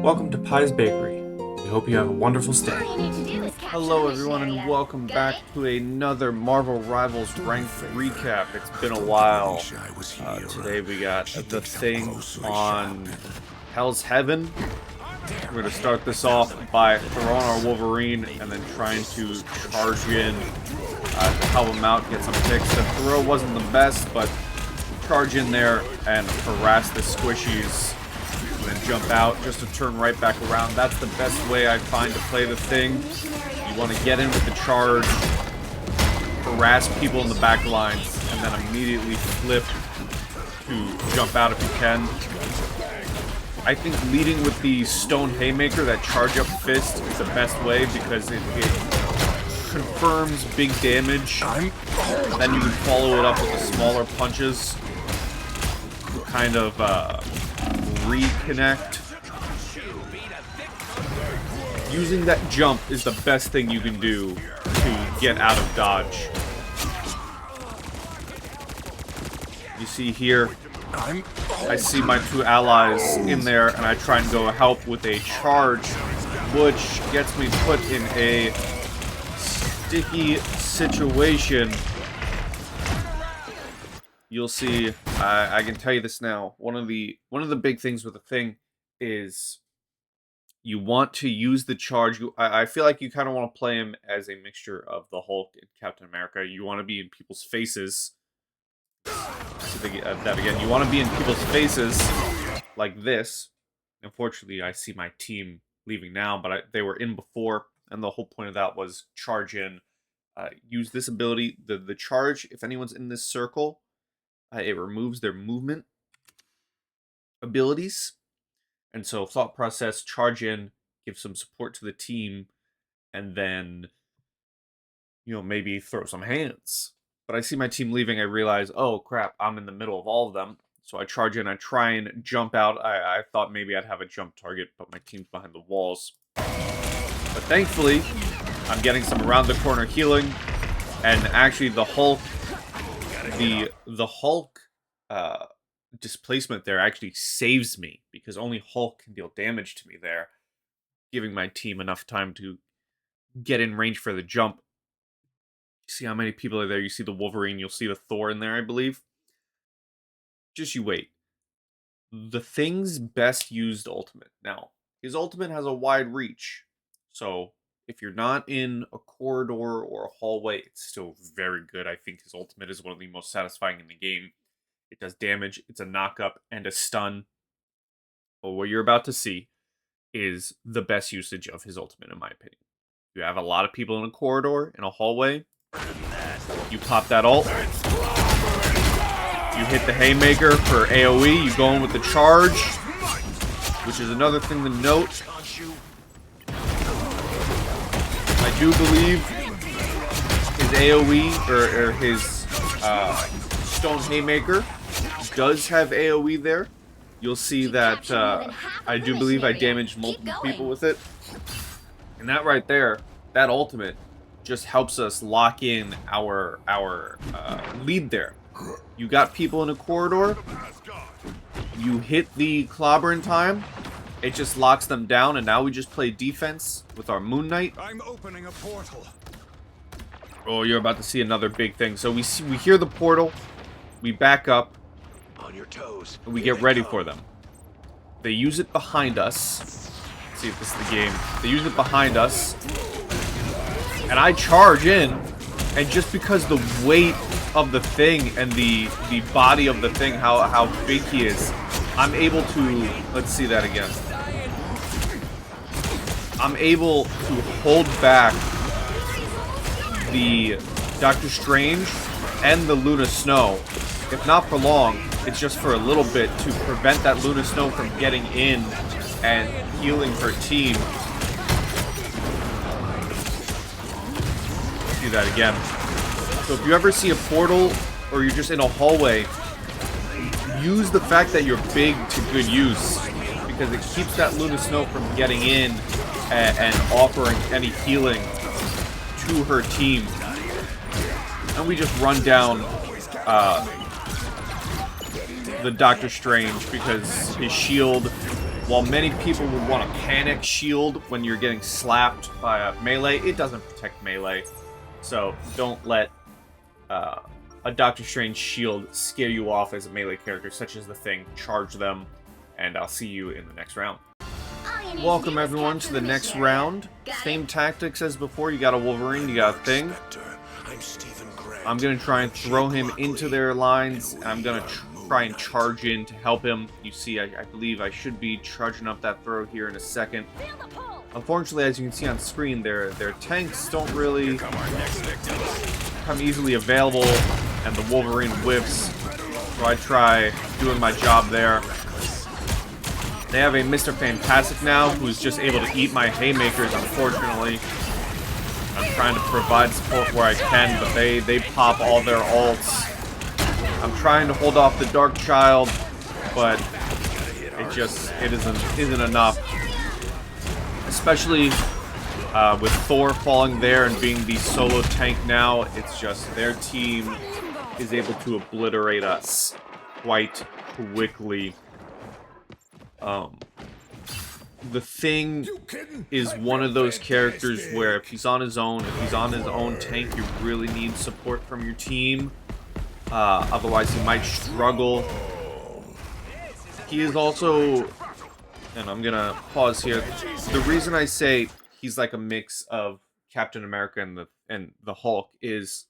Welcome to Pie's Bakery. We hope you have a wonderful stay. Hello everyone and welcome back to another Marvel Rivals ranked recap. It's been a while. Today we got The Thing on Hell's Heaven. We're going to start this off by throwing our Wolverine and then trying to charge in to help him out, get some picks. The throw wasn't the best, but charge in there and harass the squishies. And then jump out just to turn right back around. That's the best way I find to play the Thing. You want to get in with the charge, harass people in the back lines, and then immediately flip to jump out if you can. I think leading with the Stone Haymaker, that charge up fist, is the best way because it confirms big damage. And then you can follow it up with the smaller punches to kind of reconnect. Using that jump is the best thing you can do to get out of dodge. You see here, I see my two allies in there, and I try and go help with a charge, which gets me put in a sticky situation. You'll see, I can tell you this now, one of the big things with the Thing is you want to use the charge. I feel like you kind of want to play him as a mixture of the Hulk and Captain America. You want to be in people's faces. That again, you want to be in people's faces like this. Unfortunately, I see my team leaving now, but they were in before, and the whole point of that was charge in. Use this ability, the charge, if anyone's in this circle, it removes their movement abilities. And so thought process, charge in, give some support to the team, and then, maybe throw some hands. But I see my team leaving, I realize, oh crap, I'm in the middle of all of them. So I charge in, I try and jump out. I thought maybe I'd have a jump target, but my team's behind the walls. But thankfully, I'm getting some around the corner healing, and actually the Hulk, the Hulk displacement there actually saves me, because only Hulk can deal damage to me there, giving my team enough time to get in range for the jump. You see how many people are there? You see the Wolverine, you'll see the Thor in there, I believe. Just you wait. The Thing's best used ultimate. Now, his ultimate has a wide reach, so if you're not in a corridor or a hallway, it's still very good. I think his ultimate is one of the most satisfying in the game. It does damage, it's a knock-up, and a stun. But what you're about to see is the best usage of his ultimate, in my opinion. You have a lot of people in a corridor, in a hallway. You pop that ult. You hit the Haymaker for AoE. You go in with the charge, which is another thing to note. I do believe his AoE, or his Stone Haymaker, does have AoE there. You'll see that I do believe I damaged multiple people with it. And that right there, that ultimate, just helps us lock in our lead there. You got people in a corridor, you hit the clobber in time, it just locks them down, and now we just play defense with our Moon Knight. I'm opening a portal. Oh, you're about to see another big thing. So we hear the portal, we back up, On your toes. and we get ready for them. They use it behind us. Let's see if this is the game. They use it behind us, and I charge in, and just because the weight of the Thing and the body of the Thing, how big he is, I'm able to, let's see that again. I'm able to hold back the Doctor Strange and the Luna Snow. If not for long, it's just for a little bit, to prevent that Luna Snow from getting in and healing her team. Do that again. So if you ever see a portal, or you're just in a hallway, use the fact that you're big to good use, because it keeps that Luna Snow from getting in and offering any healing to her team. And we just run down the Doctor Strange, because his shield while many people would want a panic shield when you're getting slapped by a melee, it doesn't protect melee. So don't let a Doctor Strange shield scare you off as a melee character, such as the Thing. Charge them, and I'll see you in the next round. Welcome everyone to the next round. Same tactics as before. You got a Wolverine, you got a Thing. I'm gonna try and throw him into their lines. I'm gonna try and charge in to help him. You see, I believe I should be charging up that throw here in a second. Unfortunately, as you can see on screen, their tanks don't really become easily available, and the Wolverine whiffs. So I try doing my job there. They have a Mr. Fantastic now, who's just able to eat my haymakers, unfortunately. I'm trying to provide support where I can, but they pop all their ults. I'm trying to hold off the Dark Child, but it isn't enough. Especially with Thor falling there and being the solo tank now, it's just their team is able to obliterate us quite quickly. The Thing is one of those characters where if he's on his own tank, you really need support from your team. Otherwise, he might struggle. He is also, and I'm gonna pause here. The reason I say he's like a mix of Captain America and the Hulk is,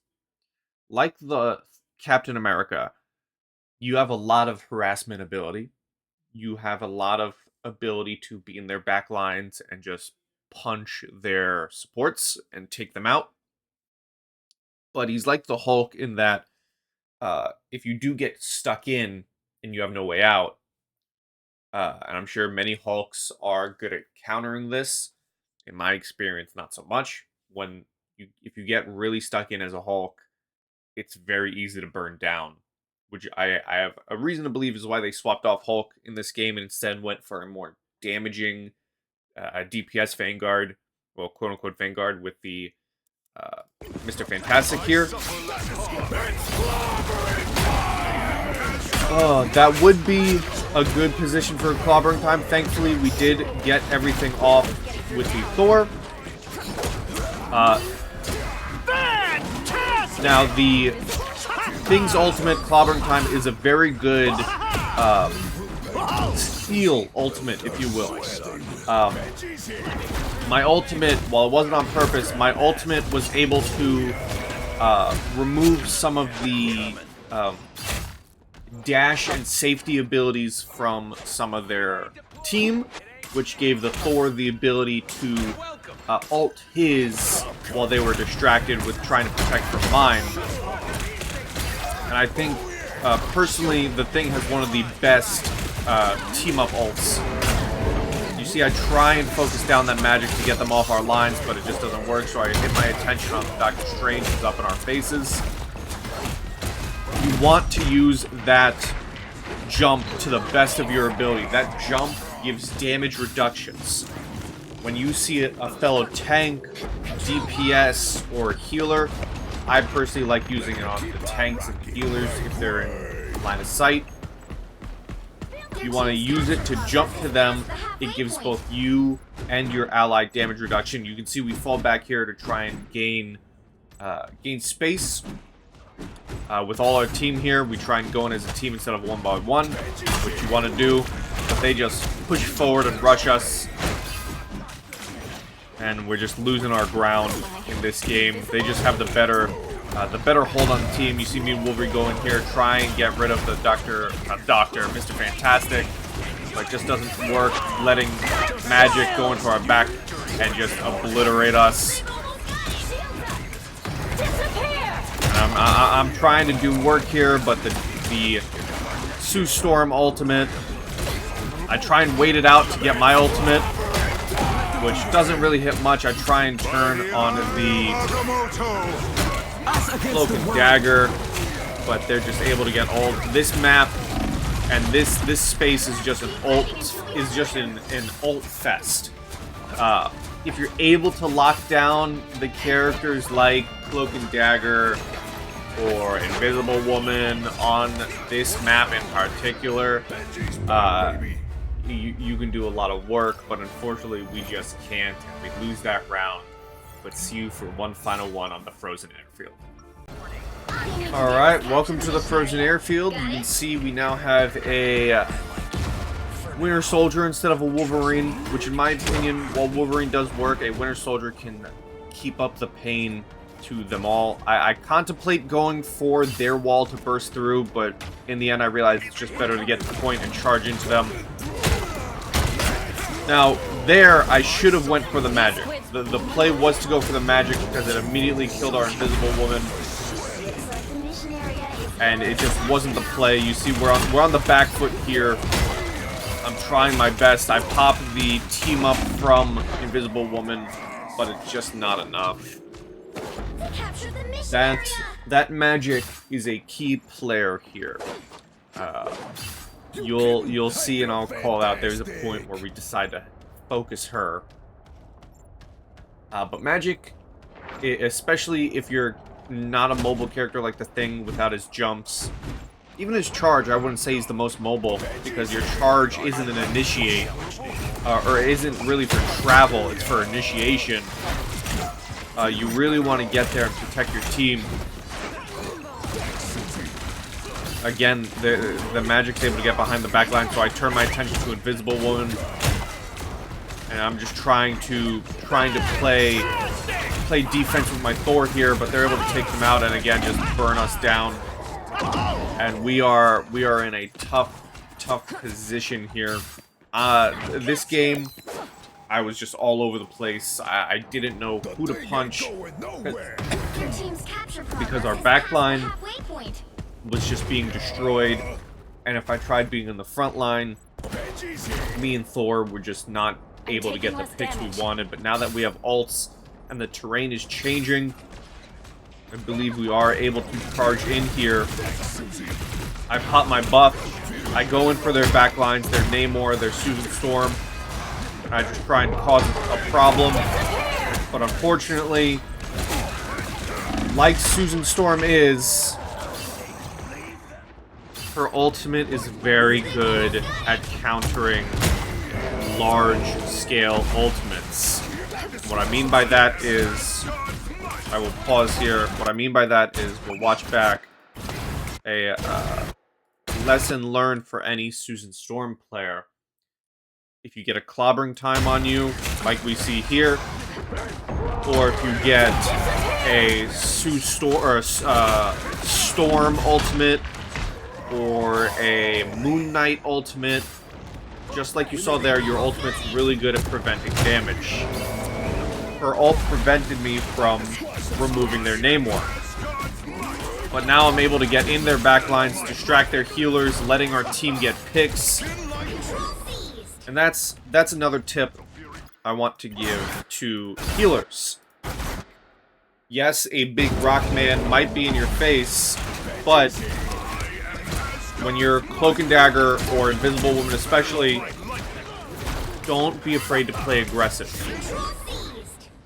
like the Captain America, you have a lot of harassment ability. You have a lot of ability to be in their back lines and just punch their supports and take them out. But he's like the Hulk in that if you do get stuck in and you have no way out, and I'm sure many Hulks are good at countering this. In my experience, not so much. If you get really stuck in as a Hulk, it's very easy to burn down, which I have a reason to believe is why they swapped off Hulk in this game and instead went for a more damaging DPS Vanguard, well, quote-unquote Vanguard, with the Mr. Fantastic here. Oh, that would be a good position for clobbering time. Thankfully, we did get everything off with the Thor. Now, the Thing's ultimate, clobbering time, is a very good steal ultimate, if you will. My ultimate, while it wasn't on purpose, my ultimate was able to remove some of the dash and safety abilities from some of their team, which gave the Thor the ability to ult his while they were distracted with trying to protect from mine. And I think, personally, the Thing has one of the best team-up ults. You see, I try and focus down that magic to get them off our lines, but it just doesn't work, so I hit my attention on Doctor Strange, who's up in our faces. You want to use that jump to the best of your ability. That jump gives damage reductions. When you see a fellow tank, DPS, or healer, I personally like using it on the tanks and healers if they're in line of sight. You want to use it to jump to them. It gives both you and your ally damage reduction. You can see we fall back here to try and gain space. With all our team here, we try and go in as a team instead of one by one, which you want to do. But they just push forward and rush us. And we're just losing our ground in this game. They just have the better hold on the team. You see me and Wolverine go in here, try and get rid of the Mr. Fantastic, but it just doesn't work. Letting magic go into our back and just obliterate us. And I'm trying to do work here, but the Sue Storm ultimate, I try and wait it out to get my ultimate, which doesn't really hit much. I try and turn on the Cloak and Dagger, but they're just able to get ult. This map and this space is just an ult fest. If you're able to lock down the characters like Cloak and Dagger or Invisible Woman on this map in particular, you can do a lot of work, but unfortunately we just can't, and we lose that round. But see you for one final one on the frozen airfield. Alright, welcome to the frozen airfield. You can see we now have a Winter Soldier instead of a Wolverine, which in my opinion, while Wolverine does work, a Winter Soldier can keep up the pain to them all. I contemplate going for their wall to burst through, but in the end I realize it's just better to get to the point and charge into them. Now, there, I should have went for the magic. The play was to go for the magic because it immediately killed our Invisible Woman. And it just wasn't the play. You see, we're on the back foot here. I'm trying my best. I popped the team up from Invisible Woman, but it's just not enough. That magic is a key player here. You'll see, and I'll call out, there's a point where we decide to focus her. But magic, especially if you're not a mobile character like the Thing without his jumps, even his charge, I wouldn't say he's the most mobile, because your charge isn't an initiate, or isn't really for travel, it's for initiation. You really want to get there and protect your team. Again, the magic's able to get behind the back line, so I turn my attention to Invisible Woman. And I'm just trying to play defense with my Thor here, but they're able to take them out and again just burn us down. And we are in a tough position here. This game, I was just all over the place. I didn't know who to punch because our backline was just being destroyed, and if I tried being in the front line, me and Thor were just not able to get the picks we wanted. But now that we have ults and the terrain is changing, I believe we are able to charge in here. I pop my buff. I go in for their backlines, their Namor, their Susan Storm. I just try and cause a problem. But unfortunately, like Susan Storm is, her ultimate is very good at countering large-scale ultimates. What I mean by that is, I will pause here. What I mean by that is, we'll watch back a lesson learned for any Susan Storm player. If you get a clobbering time on you, like we see here, or if you get a Storm ultimate, or a Moon Knight ultimate, just like you saw there, your ultimate's really good at preventing damage. Her ult prevented me from removing their Namor. But now I'm able to get in their backlines, distract their healers, letting our team get picks. And that's another tip I want to give to healers. Yes, a big rock man might be in your face, but when you're Cloak and Dagger or Invisible Woman especially, don't be afraid to play aggressive.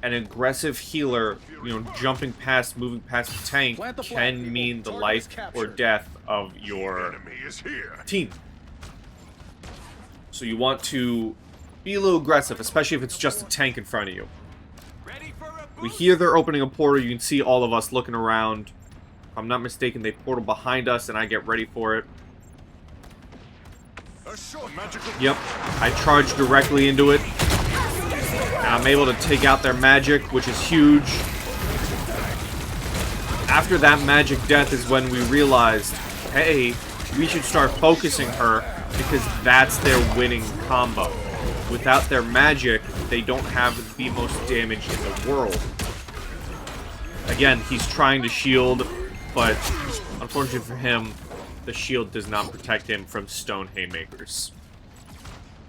An aggressive healer, jumping past, moving past the tank can mean the life or death of your team. So you want to be a little aggressive, especially if it's just a tank in front of you. We hear they're opening a portal. You can see all of us looking around. If I'm not mistaken, they portal behind us, and I get ready for it. Yep, I charge directly into it. And I'm able to take out their magic, which is huge. After that magic death is when we realized, hey, we should start focusing her, because that's their winning combo. Without their magic, they don't have the most damage in the world. Again, he's trying to shield, but unfortunately for him, the shield does not protect him from stone haymakers.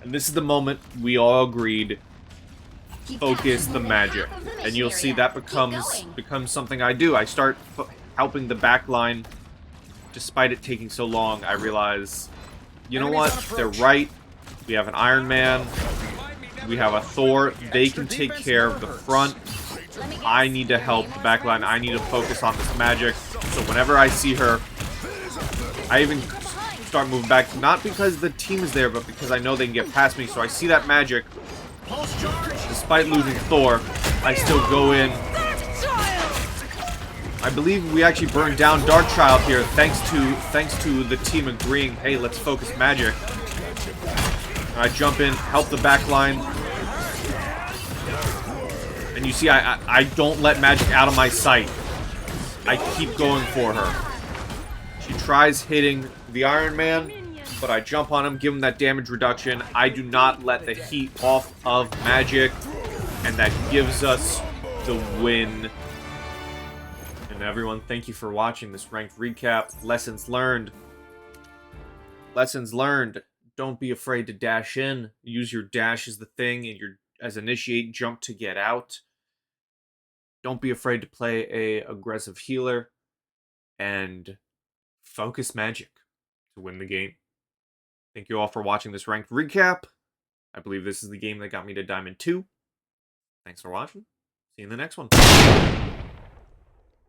And this is the moment we all agreed, focus the magic. And you'll see that becomes something I do. I start helping the back line. Despite it taking so long, I realize, you know what? They're right. We have an Iron Man. We have a Thor. They can take care of the front. I need to help the back line. I need to focus on this magic. So whenever I see her, I even start moving back. Not because the team is there, but because I know they can get past me. So I see that magic. Despite losing Thor, I still go in. I believe we actually burned down Darkchild here, thanks to the team agreeing, hey, let's focus magic. I jump in, help the back line. And you see, I don't let magic out of my sight. I keep going for her. She tries hitting the Iron Man, but I jump on him, give him that damage reduction. I do not let the heat off of magic, and that gives us the win. And everyone, thank you for watching this ranked recap. Lessons learned. Lessons learned. Don't be afraid to dash in. Use your dash as the thing, and your as initiate, jump to get out. Don't be afraid to play a aggressive healer, and focus magic to win the game. Thank you all for watching this ranked recap. I believe this is the game that got me to Diamond 2. Thanks for watching. See you in the next one.